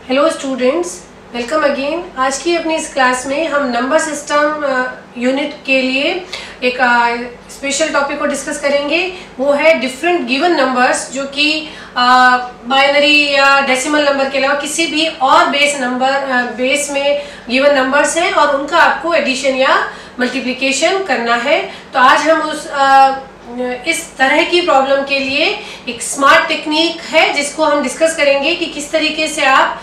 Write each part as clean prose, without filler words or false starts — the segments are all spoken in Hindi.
Hello students, welcome again. आज की अपनी इस क्लास में हम नंबर सिस्टम यूनिट के लिए एक स्पेशल टॉपिक को डिस्कस करेंगे। वो है डिफरेंट गिवन नंबर्स, जो कि बाइनरी या डेसिमल नंबर के अलावा किसी भी और बेस में गिवन नंबर्स हैं और उनका आपको एडिशन या मल्टीप्लिकेशन करना है। तो आज हम इस तरह की प्रॉब्लम के लिए एक स्मार्ट टेक्निक है जिसको हम डिस्कस करेंगे कि किस तरीके से आप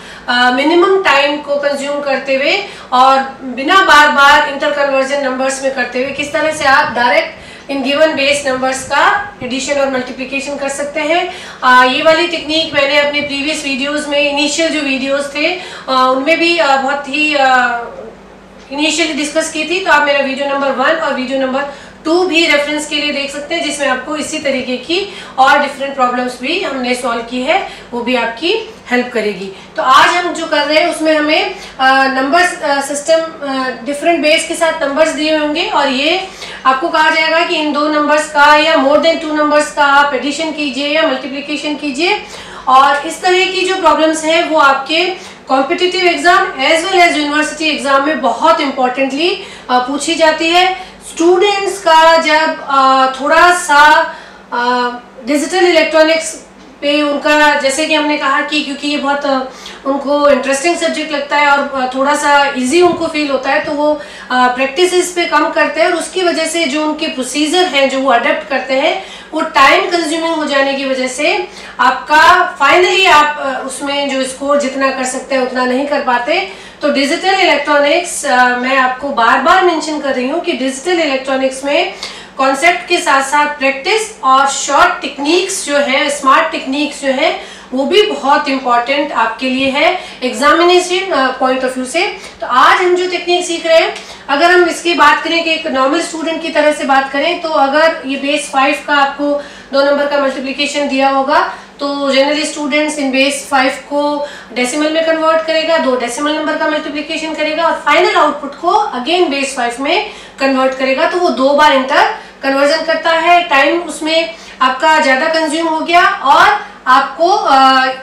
मिनिमम टाइम को कंज्यूम करते हुए और बिना बार बार इंटर कन्वर्जन नंबर्स में करते हुए किस तरह से आप direct in given base numbers का एडिशन और मल्टीप्लिकेशन कर सकते हैं। ये वाली टेक्निक मैंने अपने प्रीवियस वीडियोस में, इनिशियल जो वीडियोस थे उनमें भी बहुत ही इनिशियली डिस्कस की थी। तो आप मेरा वीडियो नंबर 1 और वीडियो नंबर 2 भी रेफरेंस के लिए देख सकते हैं, जिसमें आपको इसी तरीके की और डिफरेंट प्रॉब्लम्स भी हमने सॉल्व की है, वो भी आपकी हेल्प करेगी। तो आज हम जो कर रहे हैं उसमें हमें नंबर सिस्टम डिफरेंट बेस के साथ नंबर्स दिए होंगे और ये आपको कहा जाएगा कि इन दो नंबर्स का या मोर देन 2 नंबर्स का आप एडिशन कीजिए या मल्टीप्लिकेशन कीजिए। और इस तरह की जो प्रॉब्लम्स हैं वो आपके competitive exam as well as university exam में बहुत इंपॉर्टेंटली पूछी जाती है। स्टूडेंट्स का जब थोड़ा सा डिजिटल इलेक्ट्रॉनिक्स पे उनका, जैसे कि हमने कहा कि क्योंकि ये बहुत उनको इंटरेस्टिंग सब्जेक्ट लगता है और थोड़ा सा इजी उनको फील होता है, तो वो प्रैक्टिस इस पे कम करते हैं और उसकी वजह से जो उनके प्रोसीजर हैं जो वो अडेप्ट करते हैं वो टाइम कंज्यूमिंग हो जाने की वजह से आपका फाइनली आप उसमें जो स्कोर जितना कर सकते हैं उतना नहीं कर पाते। तो डिजिटल इलेक्ट्रॉनिक्स मैं आपको बार बार मेंशन कर रही हूँ कि डिजिटल इलेक्ट्रॉनिक्स में कॉन्सेप्ट के साथ साथ प्रैक्टिस और शॉर्ट टेक्निक्स जो है, स्मार्ट टेक्निक्स जो है, वो भी बहुत इंपॉर्टेंट आपके लिए है एग्जामिनेशन पॉइंट ऑफ व्यू से। तो आज हम जो टेक्निक सीख रहे हैं, अगर हम इसकी बात करें कि एक नॉर्मल स्टूडेंट की तरह से बात करें, तो अगर ये बेस 5 का आपको 2 नंबर का मल्टीप्लिकेशन दिया होगा तो जनरली स्टूडेंट्स इन बेस 5 को डेसिमल में कन्वर्ट करेगा, 2 डेसिमल नंबर का मल्टीप्लिकेशन करेगा और फाइनल आउटपुट को अगेन बेस 5 में कन्वर्ट करेगा। तो वो 2 बार इंटर कन्वर्जन करता है, टाइम उसमें आपका ज़्यादा कंज्यूम हो गया और आपको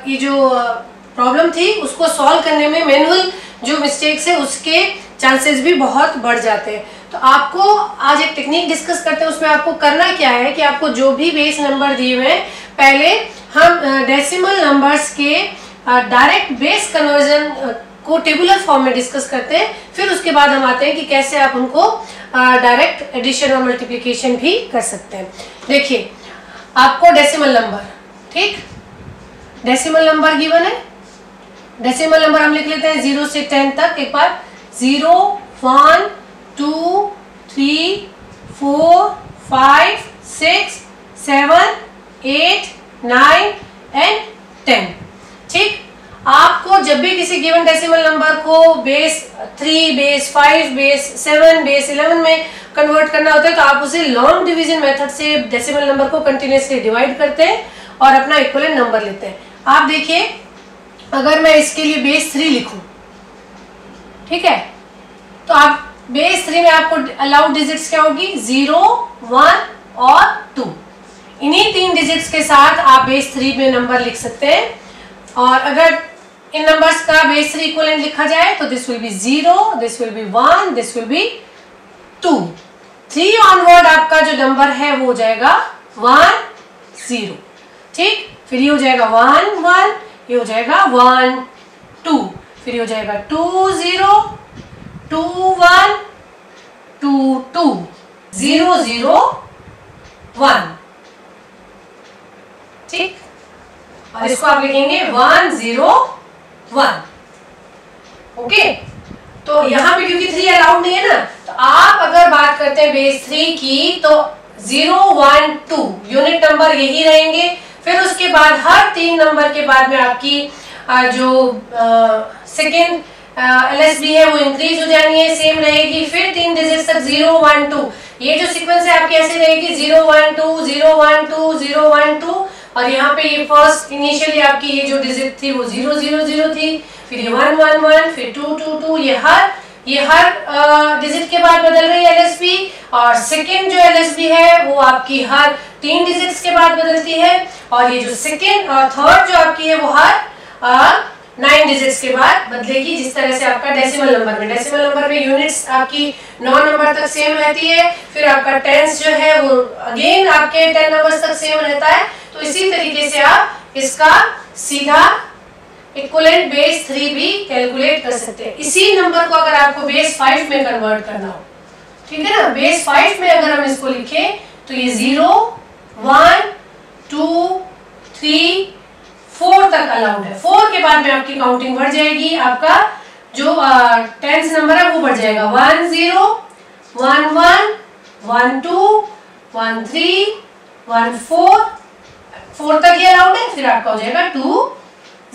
ये जो प्रॉब्लम थी उसको सॉल्व करने में मैनुअल जो मिस्टेक्स है उसके चांसेस भी बहुत बढ़ जाते हैं। तो आपको आज एक टेक्निक डिस्कस करते हैं, उसमें आपको करना क्या है कि आपको जो भी बेस नंबर दिए हुए हैं, पहले हम डेसिमल नंबर्स के डायरेक्ट बेस कन्वर्जन को टेबुलर फॉर्म में डिस्कस करते हैं, फिर उसके बाद हम आते हैं कि कैसे आप उनको डायरेक्ट एडिशन और मल्टीप्लिकेशन भी कर सकते हैं। देखिए, आपको डेसिमल नंबर, ठीक, डेसिमल नंबर गिवन है। डेसिमल नंबर हम लिख लेते हैं 0 से 10 तक। एक बार 0 1 2 3 4 5 6 7 8 9 एंड 10। ठीक, आपको जब भी किसी गिवन डेसिमल नंबर को बेस 3, बेस 5, बेस 7, बेस 11 में कन्वर्ट करना होता है तो आप उसे लॉन्ग डिवीजन मेथड से डेसिमल नंबर को कंटिन्यूसली डिवाइड करते हैं और अपना इक्विवेलेंट नंबर लेते हैं। आप देखिए, अगर मैं इसके लिए बेस 3 लिखूं, ठीक है, तो आप बेस 3 में आपको अलाउड डिजिट्स क्या होगी, 0 1 और 2। इन्हीं 3 डिजिट्स के साथ आप बेस 3 में नंबर लिख सकते हैं। और अगर इन नंबर्स का बेस 3 इक्विवेलेंट लिखा जाए तो this will be 0, this will be 1, this will be 2। 3 onward आपका जो नंबर है वो हो जाएगा 1 0। ठीक, फिर ये हो जाएगा 1 1, ये हो जाएगा 1 2, फिर ये हो जाएगा 2 0 2 1 2 2 0 0 1। ठीक, और इसको आप लिखेंगे 1 0 1। ओके, तो यहाँ पे क्योंकि 3 अलाउड नहीं है ना, तो आप अगर बात करते हैं बेस 3 की तो 0 1 2 यूनिट नंबर यही रहेंगे। फिर उसके बाद हर 3 नंबर के बाद में आपकी जो सेकेंड LSB है वो इंक्रीज हो जानी है, सेम रहेगी। फिर 3 डिजिट तक 0 1 2, ये जो सीक्वेंस है आपकी ऐसे रहेगी 0 1 2 0 1 2 0 1 2। और यहाँ पे ये फर्स्ट इनिशियली आपकी ये जो डिजिट थी वो 0 0 0 थी, फिर ये 1 1 1, फिर 2 2 2। ये हर डिजिट के बाद बदल रही है LSB, और सेकेंड जो LSB है वो आपकी हर 3 डिजिट्स के बाद बदलती है, और ये जो सेकेंड और थर्ड जो आपकी है वो हर 9 डिजिट्स के बाद बदलेगी, जिस तरह से आपका डेसिमल नंबर में यूनिट्स आपकी 9 नंबर तक सेम रहती है, फिर आपका टेंस जो है वो अगेन आपके 10 नंबर्स तक सेम रहता है। तो इसी तरीके से आप इसका सीधा इक्विवेलेंट बेस 3 भी कैलकुलेट कर सकते हैं। इसी नंबर को अगर आपको बेस 5 में कन्वर्ट करना हो, ठीक है ना, बेस 5 में अगर हम इसको लिखें तो ये 0 1 2 3 4 तक अलाउड है। 4 के बाद में आपकी काउंटिंग बढ़ जाएगी, आपका जो टेंस नंबर है वो बढ़ जाएगा 1 0 1 1 1 2 1 3 1 4 तक ये अलाउड है। फिर आपका हो जाएगा 2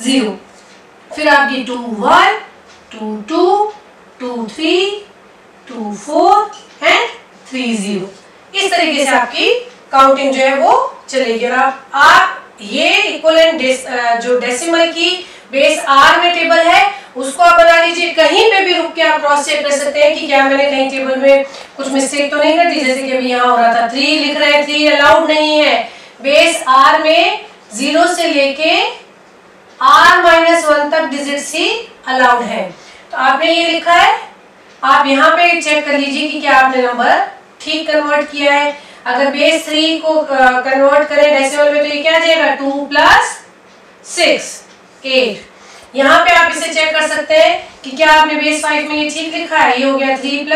0, फिर आपकी 2 1 2 2 2 3 2 4 एंड 3 0। इस तरीके से आपकी काउंटिंग जो है वो चलेगी। और आप ये इक्विवेलेंट जो डेसिमल की बेस आर में टेबल है उसको आप बना लीजिए। कहीं पे भी रुक के आप क्रॉस चेक कर सकते हैं कि क्या मैंने कहीं टेबल में कुछ मिस्टेक तो नहीं कर दी। जैसे कि अभी यहाँ हो रहा था 3 लिख रहे हैं, 3 अलाउड नहीं है। बेस आर में 0 से लेके r-1 तक डिजिट्स ही अलाउड है। तो आपने ये लिखा है, आप यहाँ पे चेक कर लीजिए कि क्या आपने नंबर ठीक कन्वर्ट किया है। अगर बेस 3 को कन्वर्ट करें डेसिमल में तो ये क्या आ जाएगा 2 + 6 8। यहाँ पे आप इसे चेक कर सकते हैं कि क्या आपने बेस 5 में ये ठीक लिखा है। ये हो गया 3 +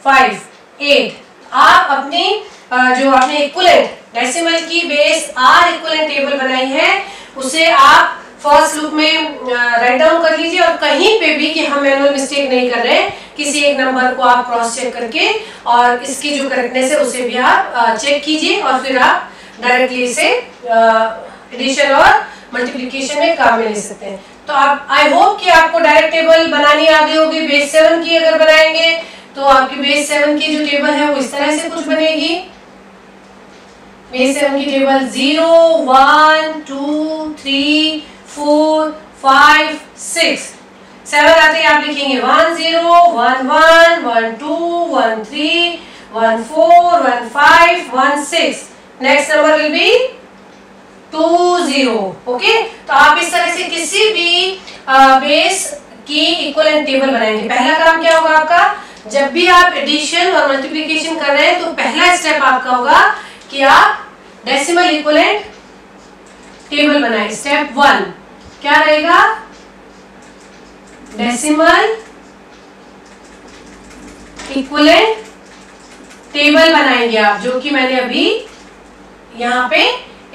5 8। आप अपनी जो आपने इक्विवेलेंट डेसिमल की बेस आर इक्विवेलेंट टेबल बनाई है उसे आप फर्स्ट लूप में राइट डाउन कर लीजिए। और कहीं पे भी कि हम मैनुअल मिस्टेक नहीं कर रहे हैं, किसी एक नंबर को आप क्रॉस चेक करके और इसकी जो करेक्टनेस है उसे भी आप चेक कीजिए और फिर आप डायरेक्टली इसे एडिशन और मल्टीप्लिकेशन में काम में ले सकते हैं। तो आप आई होप कि आपको डायरेक्ट टेबल बनानी आ गई होगी। बेस 7 की अगर बनाएंगे तो आपकी बेस 7 की जो टेबल है वो इस तरह से कुछ बनेगी। बेस 7 की टेबल 0 1 2 3 4 5 6 7 आते ही आप लिखेंगे 1 0 1 1 1 2 1 3 1 4 1 5 1 6। Next number will be 2 0। Okay, तो आप इस तरह से किसी भी बेस की इक्विवेलेंट टेबल बनाएंगे। पहला काम क्या होगा आपका, जब भी आप एडिशन और मल्टीप्लिकेशन कर रहे हैं तो पहला स्टेप आपका होगा कि आप डेसिमल इक्विवेलेंट टेबल बनाएं। स्टेप 1 क्या रहेगा, डेसिमल इक्विवेलेंट टेबल बनाएंगे आप, जो कि मैंने अभी यहाँ पे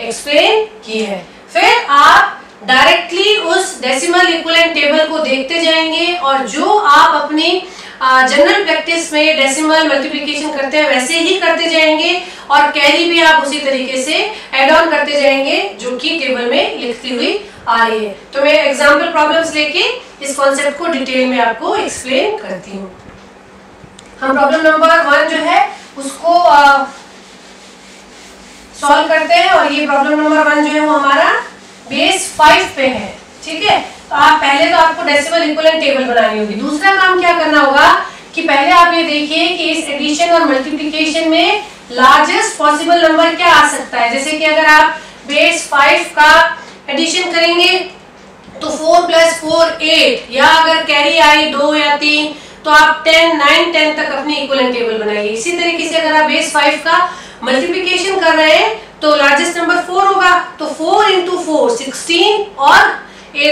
एक्सप्लेन की है। फिर आप डायरेक्टली उस डेसिमल इक्विवेलेंट टेबल को देखते जाएंगे और जो आप अपनी जनरल प्रैक्टिस में डेसिमल मल्टीप्लिकेशन करते हैं वैसे ही करते जाएंगे और कैरी भी आप उसी तरीके से ऐड ऑन करते जाएंगे जो कि टेबल में लिखती हुई आ रही है। तो मैं एग्जांपल प्रॉब्लम्स लेके इस कॉन्सेप्ट को डिटेल में आपको एक्सप्लेन करती हूँ। हम प्रॉब्लम नंबर 1 जो है उसको सॉल्व करते हैं और ये प्रॉब्लम नंबर 1 जो है वो हमारा बेस 5 पे है। ठीक है, तो आप पहले तो आपको डेसिमल इक्विवेलेंट टेबल बनानी होगी। दूसरा काम क्या करना होगा कि पहले आप ये देखिए कि इस एडिशन और मल्टीप्लिकेशन में लार्जेस्ट पॉसिबल नंबर क्या आ सकता है। जैसे कि अगर आप बेस 5 का एडिशन करेंगे तो 4 + 4 8, या अगर कैरी आई 2 या 3 तो आप 10 9 10 तक अपनी इक्विवेलेंट टेबल बनाइए। इसी तरीके से अगर आप बेस 5 का मल्टीप्लिकेशन कर रहे हैं तो लार्जेस्ट नंबर 4 होगा, तो 4 × 4 16 और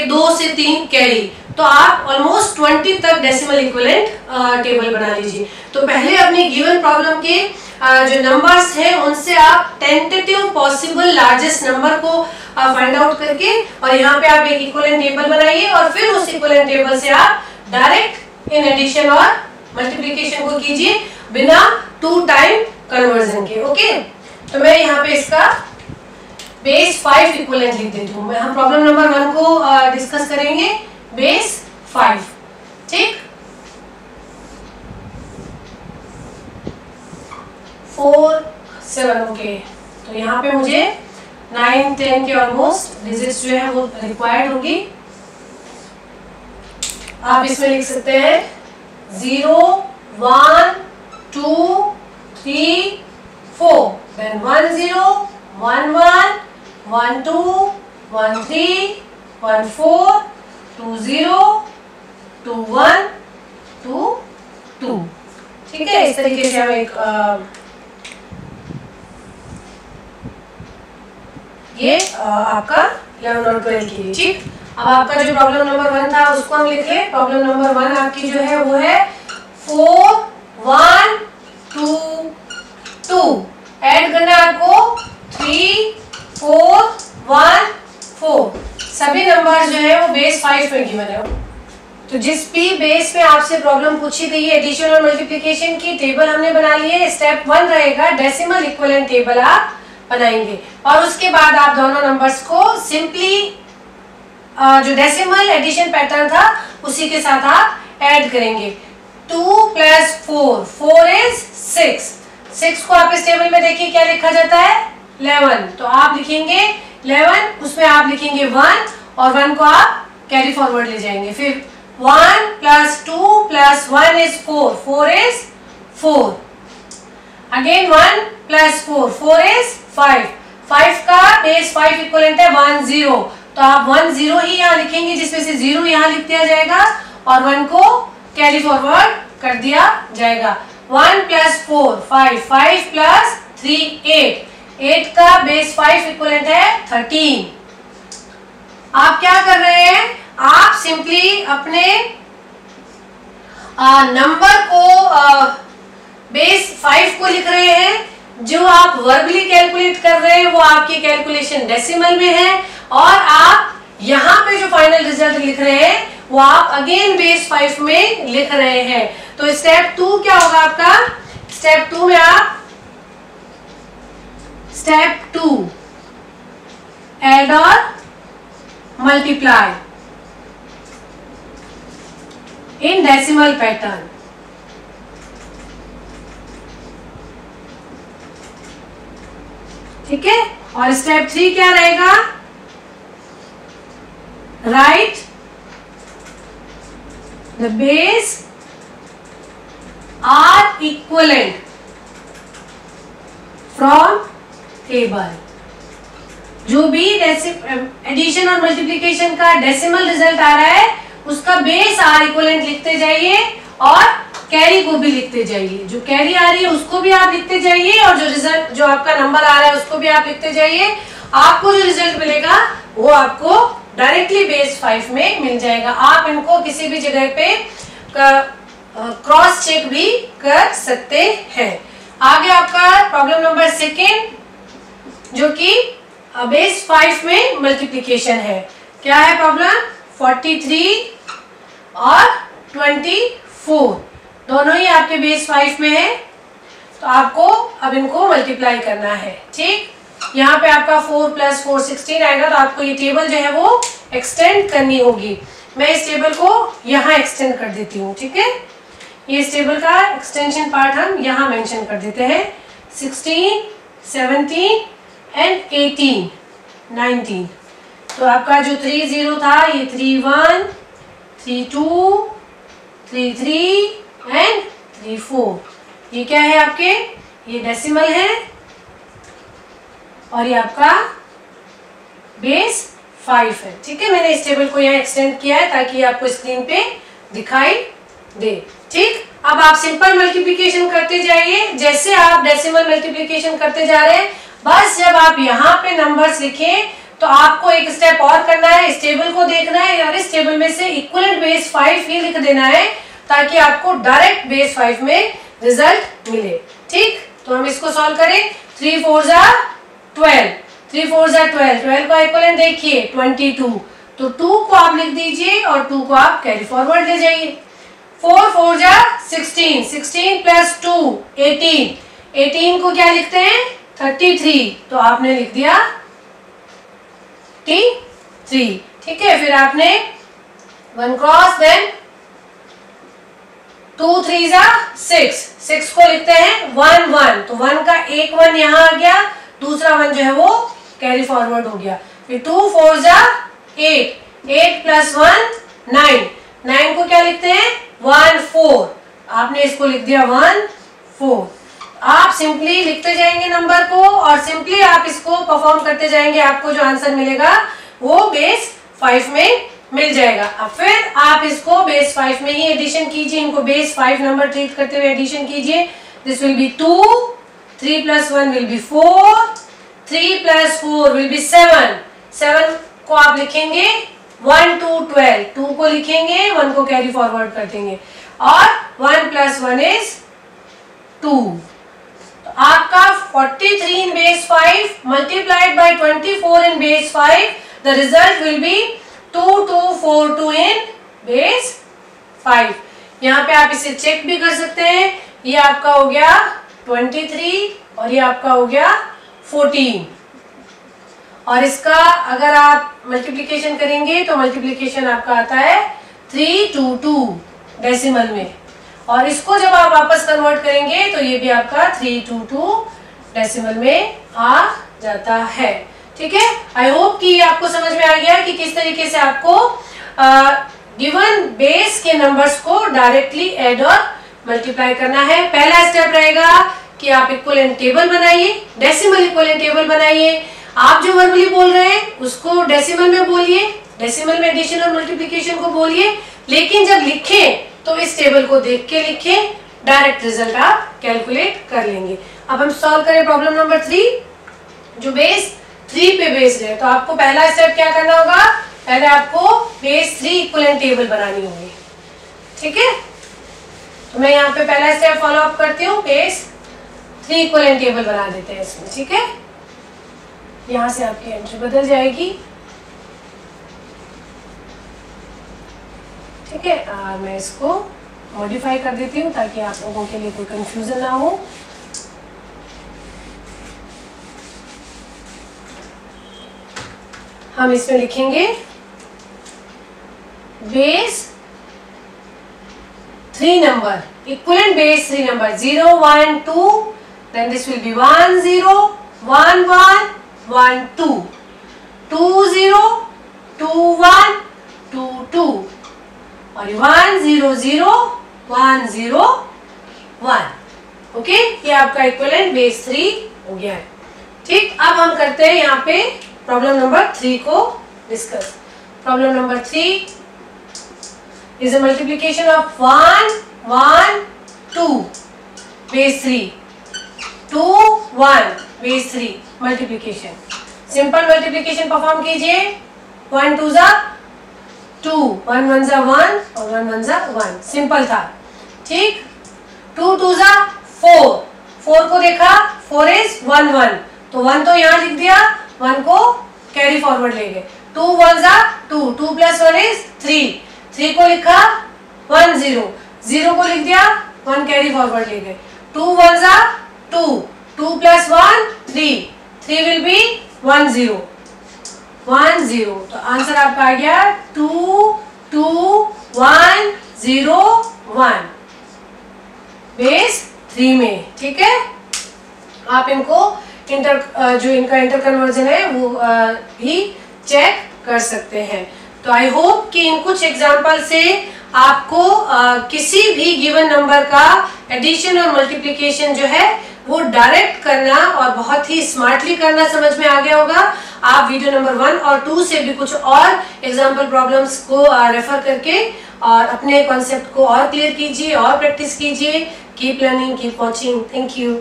2 से 3 कैरी, तो आप ऑलमोस्ट 20 तक डेसिमल इक्विवेलेंट टेबल बना लीजिए। तो पहले अपनी गिवन प्रॉब्लम के जो नंबर्स हैं उनसे आप टेंटेटिव पॉसिबल लार्जेस्ट नंबर को फाइंड आउट करके और यहाँ पे आप एक इक्विवेलेंट टेबल बनाइए और फिर उस इक्विवेलेंट टेबल से आप डायरेक्ट इन एडिशन और मल्टीप्लिकेशन को कीजिए बिना 2 टाइम कन्वर्जन के। ओके, तो मैं यहाँ पे इसका बेस 5 इक्विवेलेंट लिख देती हूँ। हम प्रॉब्लम नंबर 1 को डिस्कस करेंगे बेस 5। ठीक, 4 7। ओके, तो यहाँ पे मुझे 9 10 के ऑलमोस्ट डिजिट्स जो है वो रिक्वायर्ड होगी। आप इसमें लिख सकते हैं 0 1 2 3 4, then 1 0 1 1 1 2 1 3 1 4 2 0 2 1 2 2। ठीक है, इस तरीके से हम एक ये आपका 11 और 12 के लिए। ठीक, अब आपका जो प्रॉब्लम नंबर 1 था उसको हम लिखे। प्रॉब्लम नंबर 1 आपकी जो है वो है 4 1 2 2। ऐड करना है आपको 3 4 1 4। सभी नंबर जो है वो बेस 5 में गिवन है। तो जिस भी बेस में आपसे प्रॉब्लम पूछी गई है एडिशन और मल्टीप्लिकेशन की, टेबल हमने बना ली है। स्टेप 1 रहेगा डेसिमल इक्विवेलेंट टेबल आप बनाएंगे और उसके बाद आप दोनों नंबर्स को सिंपली जो डेसिमल एडिशन पैटर्न था उसी के साथ आप ऐड करेंगे। 2 + 4 4 इज 6। 6 को आप इस टेबल में देखिए क्या लिखा जाता है 11। तो आप लिखेंगे 11, उसमें आप लिखेंगे 1 और 1 को आप कैरी फॉरवर्ड ले जाएंगे। फिर 1 + 2 + 1 is 4 4 is 4। अगेन 1 + 4 4 is 5 5 का बेस 5 इक्विवेलेंट है 1 0। तो आप 1 0 ही यहाँ लिखेंगे जिसमें से 0 यहाँ लिख दिया जाएगा और 1 को कैरी फॉरवर्ड कर दिया जाएगा। 1 + 4 5 5 + 3 8 8 का बेस 5 इक्विवेलेंट है 13। आप क्या कर रहे हैं, आप सिंपली अपने नंबर को बेस 5 को लिख रहे हैं। जो आप वर्बली कैलकुलेट कर रहे हैं वो आपकी कैलकुलेशन डेसिमल में है और आप यहाँ पे जो फाइनल रिजल्ट लिख रहे हैं वो आप अगेन बेस 5 में लिख रहे हैं। तो स्टेप 2 क्या होगा आपका, स्टेप 2 में आप स्टेप 2 ऐड और मल्टीप्लाई इन डेसिमल पैटर्न। ठीक है, और स्टेप 3 क्या रहेगा, right the base are equivalent from table. जो भी एडिशन और मल्टीप्लिकेशन का डेसिमल रिजल्ट आ रहा है उसका बेस आर इक्विवेलेंट लिखते जाइए और कैरी को भी लिखते जाइए। जो कैरी आ रही है उसको भी आप लिखते जाइए और जो रिजल्ट जो आपका नंबर आ रहा है उसको भी आप लिखते जाइए। आपको जो रिजल्ट मिलेगा वो आपको डायरेक्टली बेस 5 में मिल जाएगा। आप इनको किसी भी जगह पे क्रॉस चेक भी कर सकते हैं। आगे आपका प्रॉब्लम नंबर 2 जो कि बेस 5 में मल्टीप्लिकेशन है। क्या है प्रॉब्लम, 43 और 24 दोनों ही आपके बेस 5 में है। तो आपको अब इनको मल्टीप्लाई करना है। ठीक, यहाँ पे आपका 4 + 4 16 आएगा। तो आपको ये टेबल जो है वो एक्सटेंड करनी होगी। मैं इस टेबल को यहाँ एक्सटेंड कर देती हूँ। ठीक है, ये इस टेबल का एक्सटेंशन पार्ट हम यहाँ मेंशन कर देते हैं। 16 17 एंड 18 19। तो आपका जो 3 0 था ये 3 1 3 2 3 3 एंड 3 4। ये क्या है आपके, ये डेसिमल है और ये आपका बेस 5 है। ठीक है, मैंने इस टेबल को यहाँ एक्सटेंड किया है ताकि आपको स्क्रीन पे दिखाई दे। ठीक, अब आप सिंपल मल्टीप्लिकेशन करते जाइए जैसे आप डेसिमल मल्टीप्लिकेशन करते जा रहे हैं। बस जब आप यहाँ पे नंबर्स लिखें तो आपको एक स्टेप और करना है, इस टेबल को देखना है और इस टेबल में से इक्विवेलेंट बेस 5 ही लिख देना है ताकि आपको डायरेक्ट बेस 5 में रिजल्ट मिले। ठीक, तो हम इसको सॉल्व करें। 3 4 12 3 4 12 12 का इक्विवेलेंट देखिए 22। तो 2 को आप लिख दीजिए और 2 को आप कैरी फॉरवर्ड ले जाइए। 4 4 16 16 + 2 18 18 को क्या लिखते हैं 33। तो आपने लिख दिया 3। ठीक है, फिर आपने 1 क्रॉस देन 2 3 6 6 को लिखते हैं 1 1। तो 1 का एक 1 यहाँ आ गया, दूसरा 1 जो है वो कैरी फॉरवर्ड हो गया। फिर 2 4 8 8 + 1 9 9 को क्या लिखते हैं 1 4। आपने इसको लिख दिया 1 4। आप सिंपली लिखते जाएंगे नंबर को और सिंपली आप इसको परफॉर्म करते जाएंगे। आपको जो आंसर मिलेगा वो बेस 5 में मिल जाएगा। अब फिर आप इसको बेस 5 में ही एडिशन कीजिए, इनको बेस 5 नंबर ट्रीट करते हुए एडिशन कीजिए। This will be 2, 3 + 1 will be 4, 3 + 4 will be 7। 7 को आप लिखेंगे 1 to 12, 2 को लिखेंगे, 1 को कैरी फॉरवर्ड कर देंगे और 1 + 1 is 2। तो आपका 43 in base 5 multiplied by 24 in base 5, the result will be 2242 in base 5। यहाँ पे आप इसे चेक भी कर सकते हैं। ये आपका हो गया 23 और ये आपका हो गया 14। और इसका अगर आप मल्टीप्लिकेशन करेंगे तो मल्टीप्लिकेशन आपका आता है 322 डेसिमल में, और इसको जब आप वापस कन्वर्ट करेंगे तो ये भी आपका 322 डेसिमल में आ जाता है। ठीक है, आई होप कि आपको समझ में आ गया कि किस तरीके से आपको गिवन बेस के नंबर्स को डायरेक्टली ऐड और मल्टीप्लाई करना है। पहला स्टेप रहेगा कि आप इक्विवेलेंट टेबल बनाइए, डेसिमल इक्विवेलेंट टेबल बनाइए। आप जो वर्बली बोल रहे हैं उसको डेसिमल में बोलिए, डेसिमल में एडिशन और मल्टीप्लिकेशन को बोलिए, लेकिन जब लिखें तो इस टेबल को देख के लिखें, डायरेक्ट रिजल्ट आप कैलकुलेट कर लेंगे। अब हम सॉल्व करें प्रॉब्लम नंबर 3 जो बेस 3 पे बेस्ड है। तो आपको पहला स्टेप क्या करना होगा, पहले आपको बेस 3 इक्विवेलेंट टेबल बनानी होगी। ठीक है, तो मैं यहाँ पे पहला स्टेप फॉलो अप करती हूँ, बेस 3 इक्विवेलेंट टेबल बना देते हैं इसमें। ठीक है, यहाँ से आपकी एंट्री बदल जाएगी। ठीक है, मैं इसको मॉडिफाई कर देती हूँ ताकि आप लोगों के लिए कोई कंफ्यूजन ना हो। हम इसमें लिखेंगे base 3 number, equivalent base 3 number 0, 1, 2, then this will be 1, 0, 1, 1, 1, 2, 2, 0, 2, 1, 2, 2 और 1, 0, 0, 1, 0, 1। ओके, ये आपका इक्विवेलेंट बेस 3 हो गया है। ठीक, अब हम करते हैं यहाँ पे प्रॉब्लम नंबर 3 को discuss. Problem number 3 is a multiplication of 1, 1, 2 base 3, 2, 1 base 3 multiplication। Simple multiplication perform कीजिए। 1 2 जा 2, 1 1 जा 1 और 1 1 जा 1, सिंपल था। ठीक, 2 2 जा 4, 4 को देखा 4 is 1 1, तो 1 तो यहाँ लिख दिया, 1 को कैरी फॉरवर्ड ले गए। 2 1 जा 2, 2 + 1 is 3, 3 को लिखा 1 0, 0 को लिख दिया, 1 कैरी फॉरवर्ड ले गए। 2 1 जा 2, 2 + 1 3, 3 विल बी 1 0, 1 0। तो आंसर आपका आ गया 2 2 1 0 1 बेस 3 में। ठीक है, आप इनको जो इनका इंटर कन्वर्जन है वो भी चेक कर सकते हैं। तो आई होप कि इन कुछ एग्जाम्पल से आपको किसी भी गिवन नंबर का एडिशन और मल्टीप्लिकेशन जो है वो डायरेक्ट करना और बहुत ही स्मार्टली करना समझ में आ गया होगा। आप वीडियो नंबर 1 और 2 से भी कुछ और एग्जाम्पल प्रॉब्लम्स को रेफर करके और अपने कॉन्सेप्ट को और क्लियर कीजिए और प्रैक्टिस कीजिए। Keep learning, keep watching. Thank you.